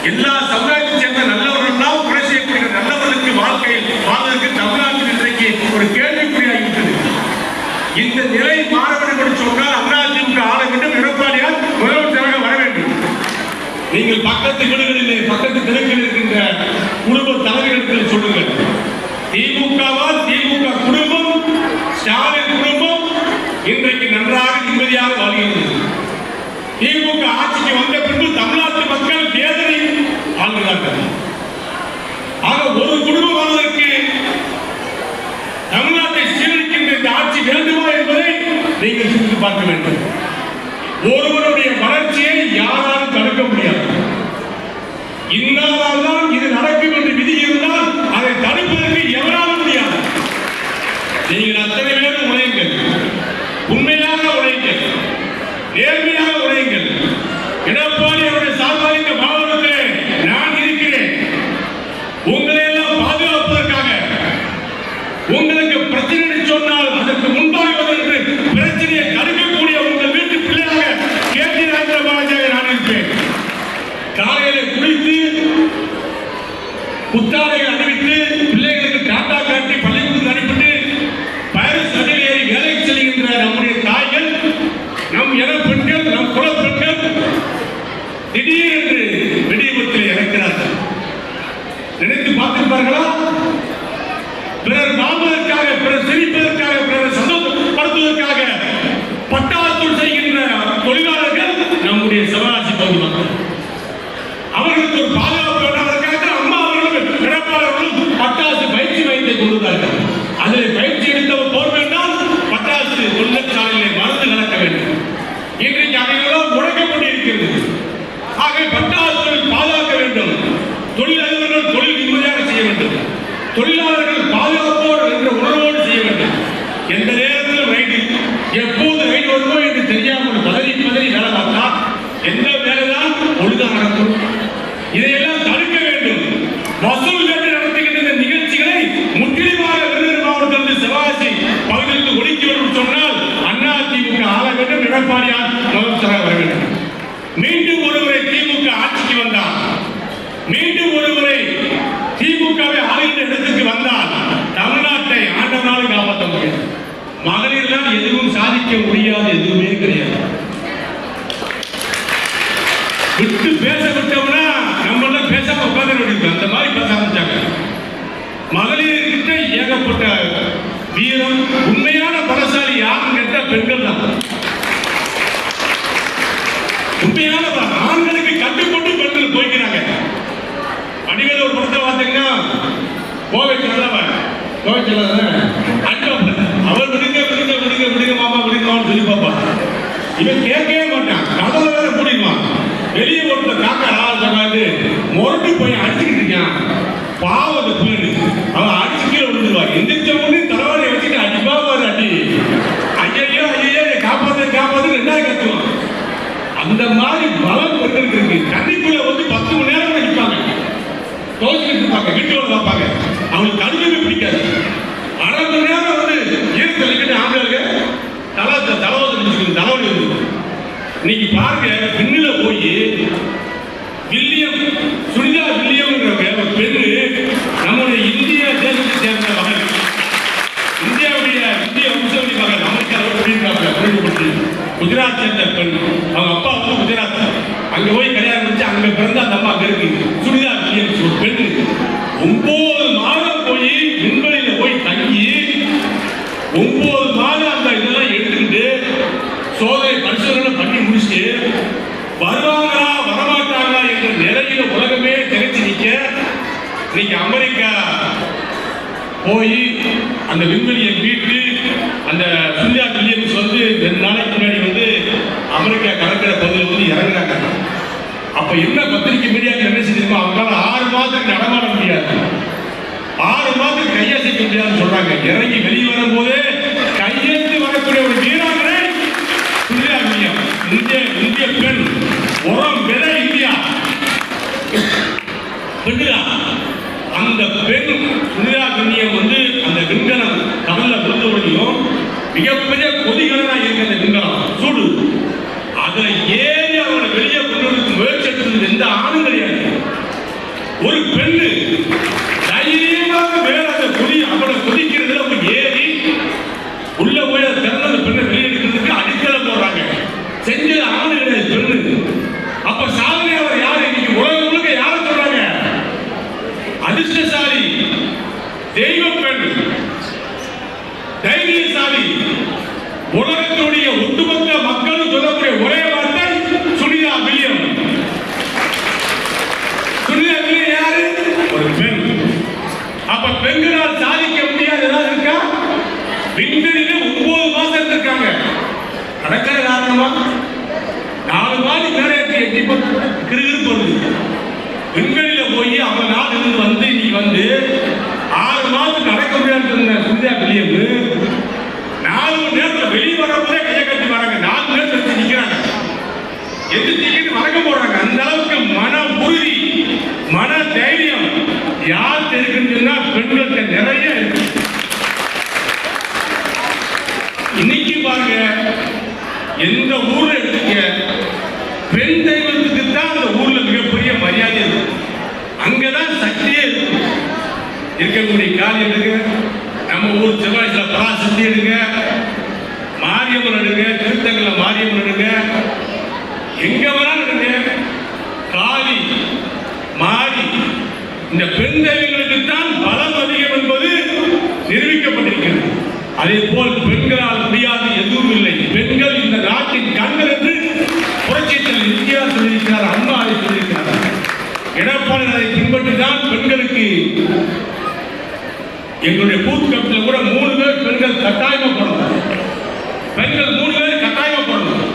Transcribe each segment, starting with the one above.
எல்லா சமுதாயத்தை சேர்ந்த நல்லவர்களெல்லாம் குறை செய்யப்படுகிற நல்லவர்களுக்கு வாழ்க்கையில் வாழ்வதற்கு தமிழ்நாட்டில் இன்றைக்கு ஒரு கேள்விக்குறியாகிவிட்டது. இந்த நிலை மாற வேண்டும் என்று சொன்னால் அதிமுக ஆள வேண்டும், எடப்பாடியார் முதலமைச்சராக வர வேண்டும். நீங்கள் பக்கத்து வீடுகளிலே பக்கத்து தெருக்களில் இருக்கின்ற குடும்ப தலைவர்களுக்கு சொல்லுங்கள், திமுகவால் திமுக குடும்பம் ஸ்டாலின் குடும்பம் இன்றைக்கு நன்றாக நிம்மதியாக வாழ்கிறது. திமுக ஆட்சிக்கு வந்த பின்பு தமிழ்நாட்டு மக்கள் வேதனை ஆளுகிறார்கள். ஆக ஒரு குடும்பம் வாழ்வதற்கு தமிழ்நாட்டை சீரழிக்கின்ற இந்த ஆட்சி வேண்டுமா என்பதை நீங்கள் சிந்தித்து பார்க்க வேண்டும். ஒருவருடைய வளர்ச்சியை யாராலும் தடுக்க முடியாது. இன்னால்தான் இது நடக்கும் என்று விதி இருந்தால் அதை தடுப்பதற்கு எவராலும் முடியாது. நீங்கள் அத்தனை பேரும் உழையுங்கள், உண்மையாக உழையுங்கள், நேர்மையாக உழையுங்கள். எடப்பாடி அவருடைய சார்பாக இந்த மாவட்டத்தில் நான் இருக்கிறேன். உங்களை எல்லாம் பாதுகாப்பதற்காக, உங்களுக்கு பிரச்சனை சொன்னால் அதற்கு முன்பாக வந்து பிரச்சனையை தடுக்கக்கூடிய உங்கள் வீட்டு பிள்ளையாக கேட்டி ராஜேந்திர பாலாஜியாக நான் இருப்பேன். காலையில் குளித்து புத்தாடையை அணிவித்து பிள்ளைகளுக்கு டாட்டா காட்டி பள்ளிக்கூடத்துக்கு அனுப்பிட்டு பயறு சடையில் ஏறி வேலைக்கு செல்கின்ற நம்முடைய தாய்கள், நம் இன பெண்கள், நம் குல பெண்கள் திடீரென்று வெடிவிபத்தில் இறக்கிறார்கள். நினைத்து பார்த்திருப்பார்களா? பிறர் வாழ்வதற்காக, பிறர் சிரிப்பதற்காக, பிறர் சந்தோஷப்படுத்துவதற்காக பட்டாசு செய்கின்ற தொழிலாளர்கள் நம்முடைய சிவராசி பகுதி மக்கள். அவர்களுக்கு ஒரு பாதுகாப்பு வேண்டாதற்காக அம்மா அவர்களும் எடப்பாளர்களும் பட்டாசு பயிற்சி மையத்தை கொண்டுள்ளார்கள். அதில் பயிற்சி எடுத்தவர் போர் வேண்டாம், பட்டாசு தொழிற்சாலையிலே மருந்து நடக்க வேண்டும். இன்றைக்கு அவைகளெல்லாம் முடக்கப்பட்டிருக்கிறது. ஆகவே பட்டாசு பாதுகாக்க வேண்டும். தொழிலதிபர்கள் தொழில் நிம்மதியாக செய்ய வேண்டும். தொழிலாளர்கள் பாதுகாப்போடு என்ற உணர்வோடு செய்ய வேண்டும். எந்த நேரத்திலும் ரைடு, எப்போது ரைடு வருமோ என்று தெரியாமல் பதறி பதறி வேலை பார்த்தா எந்த வேலைதான் ஒழுங்காக நடக்கும். இதையெல்லாம் தடுக்க வேண்டும். வசூல் கேட்டு நடத்துகின்ற இந்த நிகழ்ச்சிகளை முற்றிலுமாக விருதுநகர் மாவட்டத்தில் சிவகாசி பகுதியில் ஒழிக்க வேண்டும் சொன்னால் அதிமுக ஆள வேண்டும், எடப்பாடியார் முதலமைச்சராக வர வேண்டும். மீண்டும் ஒருமுறை திமுக ஆட்சிக்கு வந்தால், மீண்டும் ஒருமுறை திமுகவை ஆளுகின்ற இடத்துக்கு வந்தால் தமிழ்நாட்டை ஆண்டவனாலும் காப்பாற்ற முடியாது. மகளிர்லாம் எதுவும் சாதிக்க முடியாது, எதுவுமே கிடையாது. விட்டு பேச விட்டோம்னா நம்மள பேசாம உட்கார்ந்து அந்த மாதிரி பேச ஆரம்பிச்சாங்க. மகளிர்கிட்ட ஏகப்பட்ட வீரம், உண்மையான பலசாலி யாருன்னு கேட்ட பெண்கள் தான். உண்மையான ஆண்களுக்கு கட்டுப்பட்டு பெண்கள் போய்க்கிறாங்க. அடிவேல ஒரு படத்தை பார்த்தீங்கன்னா கோவை செல்லவன் அவர் விடுங்க விடுங்க விடுங்க விடுங்க மாமா விடுங்கன்னு சொல்லி பாப்பா. இவன் கேட்கவே மாட்டான், கதவை வேற மூடிடுவான். வெளியே போட்டு காக்கா சொன்னாது முரட்டு போய் அடிச்சுக்கிட்டு இருக்கான். பாவம் பிள்ளை அவன் அடிச்சு கீழே விழுந்துருவான். எந்திரிச்ச உடனே தலைவாடியை வச்சுட்டு அடிப்பா பாரு அடி. ஐயோ ஐயோ காப்பாத்து காப்பாத்து ரெண்டாவது கத்துவான். அந்த மாதிரி பலம் பெண்களுக்கு இருக்கு. கண்டிப்புல வந்து 10 மணி நேரம் நிற்பாங்க, தோசிக்கிட்டு இருப்பாங்க, வீட்டுல பார்ப்பாங்க. அவங்களுக்கு கடுமையுமே பிடிக்காது. 1/2 மணி நேரம் வந்து ஈரத்தலிக்கிட்டு ஆம்பளைங்க தலைவலி வந்து இன்னைக்கு பாருங்க. பின்னில போய் வில்லியம், சுனிதா வில்லியம் பெண்ணு நம்முடைய இந்திய தேசத்தை சேர்ந்த மகள், இந்தியாவுடைய இந்திய வம்சாவளி மகள், அமெரிக்காவில் குஜராத் சேர்ந்த பெண். அவங்க அப்பா வந்து குஜராத், அங்க போய் கல்யாணம் முடிச்சு அங்க பிறந்த அந்த அம்மா அங்க இருக்கு. சுனிதா வில்லியம் ஒரு பெண்ணு 9 மாதம் போய் விண்வெளியில போய் தங்கி 9 மாதம் அந்த இதெல்லாம் எடுத்துக்கிட்டு சோதனை பரிசோதனை பண்ணி முடிச்சுட்டு வருவாங்களா வரமாட்டாங்களா என்ற நிலையில உலகமே திரைச்சு நிற்க இன்னைக்கு அமெரிக்கா போய் அந்த விண்வெளியை மீட்டு அந்த சுனிதா வில்லியம்ஸ் வந்து 2 நாளைக்கு முன்னாடி வந்து அமெரிக்கா கடற்கரை பகுதியில் வந்து இறங்குறாங்க. அப்ப என்ன பத்திரிகை மீடியாக்கள் என்ன செஞ்சிருக்கோம், அவங்களால 6 மாதத்துக்கு நடமாட முடியாது, 6 மாதத்துக்கு கையசைக்க முடியாதுன்னு சொல்றாங்க. இறங்கி வெளியே வரும் போதே கையெழுத்து வரக்கூடிய ஒரு வீராங்கனை சுனிதா வில்லியம். இந்திய பெண், உரம் விட இந்தியா பெண்களா. அந்த பெண் சுனிதா வில்லியம் வந்து அந்த விண்கலம் கடல்ல விழுந்தவரையும் மிகப்பெரிய கொதிகலனா இருக்கு. அந்த விண்கலம் சூடு, அதுல ஏறி அவங்களை வெளியே கொண்டு முயற்சி எடுத்தது எந்த ஆணும் கிடையாது. ஒரு பெண்ணு தைரியமாக மேல அந்த கொடி அவளை கொதிக்கிறதுல அவங்க ஏறி உள்ள போய் அதை திறந்து அந்த பெண்ணை வெளியெடுக்கிறதுக்கு அடித்தள போடுறாங்க. செஞ்சது ஆணு கிடையாது, பெண்ணு. அப்ப சாதனை அவர் யாரு? இன்னைக்கு உலகம் முழுக்க யார சொல்றாங்க? அதிர்ஷ்டசாலி, தெய்வ பெண், தைரியசாலி. உலகத்துடைய ஒட்டுமொத்த மக்களும் சொல்லக்கூடிய ஒரே வார்த்தை சுனிதா வில்லியம். சுனிதா வில்லியம் யாரு? ஒரு பெண். அப்ப பெண்களால் சாதிக்க முடியாது ஏதாவது இருக்கா? விண்வெளியில 9 மாசம் இருந்திருக்காங்க. நடக்கிற காரணமா 4 மாடி மேலே கிருகிரு போடுது. விண்வெளியில போய் அவங்க நாடு இருந்து வந்து இன்னைக்கு வந்து 6 மாதம் நடக்க முடியாது சொன்ன சுனிதா வில்லியம் 4 மணி நேரத்தில் வெளியே வரப்போதே கையை கட்டி வராங்க. 4 மணி நேரத்தில் வச்சு நிற்கிறாங்க. எதிர்த்து வணங்க போறாங்க. அந்த அளவுக்கு மன உறுதி, மன தைரியம் யாருக்கு இருக்குன்னு சொன்னா பெண்களுக்கு நிறைய இருக்கு. இன்னைக்கு பாருங்க, எந்த ஊர்ல எடுத்துக்க பெண் தெய்வத்துக்கு தான் அந்த ஊர்ல மிகப்பெரிய மரியாதை இருக்கு. அங்கதான் சக்தியே இருக்கு. இருக்கக்கூடிய காரியம் எடுங்க, நம்ம ஊர் செவ்வாய்ல பராசக்தி எடுங்க, மாரியம்மன் எடுங்க, திருத்தங்கல மாரியம்மன் எடுங்க, எங்க வேணாலும் எடுங்க, காளி, மாரி, இந்த பெண் தெய்வங்களுக்கு தான் பலம் அதிகம் என்பது நிரூபிக்கப்பட்டிருக்கிறது. அதே போல் பெண்களால் முடியாது எதுவும் இல்லை. பெண்கள் இந்த நாட்டின் கண்கள் என்று புரட்சித்தல் எம்ஜிஆர் சொல்லியிருக்கிறார், அம்மா அதை சொல்லியிருக்கிறார். எடப்பாடி அதை பின்பற்றிதான் பெண்களுக்கு எங்களுடைய பூத் கமிட்டியில் கூட 3 பேர் பெண்கள் கட்டாயமா போடணும். பெண்கள் 3 பேர் கட்டாயமா போடணும்.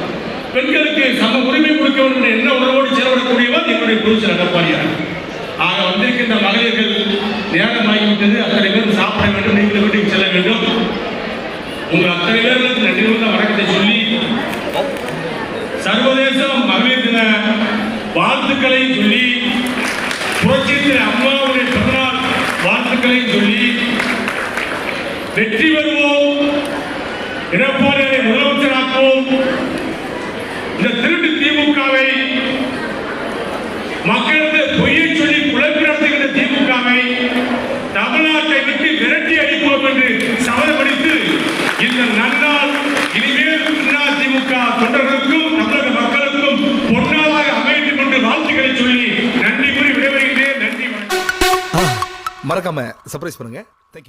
பெண்களுக்கு சம உரிமை கொடுக்க வேண்டும் என்ன உணர்வோடு செயல்படக்கூடியவர் எங்களுடைய புதுச்சேரி எடப்பாடியார். ஆக வந்திருக்கின்ற மகளிர்கள் நேரமாகிவிட்டது. அத்தனை பேரும் சாப்பிட வேண்டும், நீங்கள் வீட்டுக்கு செல்ல வேண்டும். உங்கள் அத்தனை பேர்களுக்கு நன்றி உள்ள வணக்கத்தை சொல்லி சர்வதேச மகளிர் தின வாழ்த்துக்களை சொல்லி புரட்சித்தின் அம்மாவுடைய பிறந்தநாள் வாழ்த்துக்களை சொல்லி வெற்றி பெறுவோம், எடப்பாடியை முதலமைச்சராக்குவோம். இந்த திருட்டு திமுகவை, மக்களுக்கு பொய்யை சொல்லி குழப்பி நடத்துகின்ற திமுகவை தமிழ்நாட்டை விட்டு விரட்டி அடிப்போம் என்று சபதமளித்து இந்த நன்னாள் இனிமேல் திமுக தொண்டர்களுக்கும் தமிழக மக்களுக்கும் பொன்னாளாக அமையும் என்று வாழ்த்துக்களை சொல்லி நன்றி கூறி விடைபெறுகிறேன். நன்றி, மறக்காம சர்ப்ரைஸ் பண்ணுங்க. தேங்க்யூ.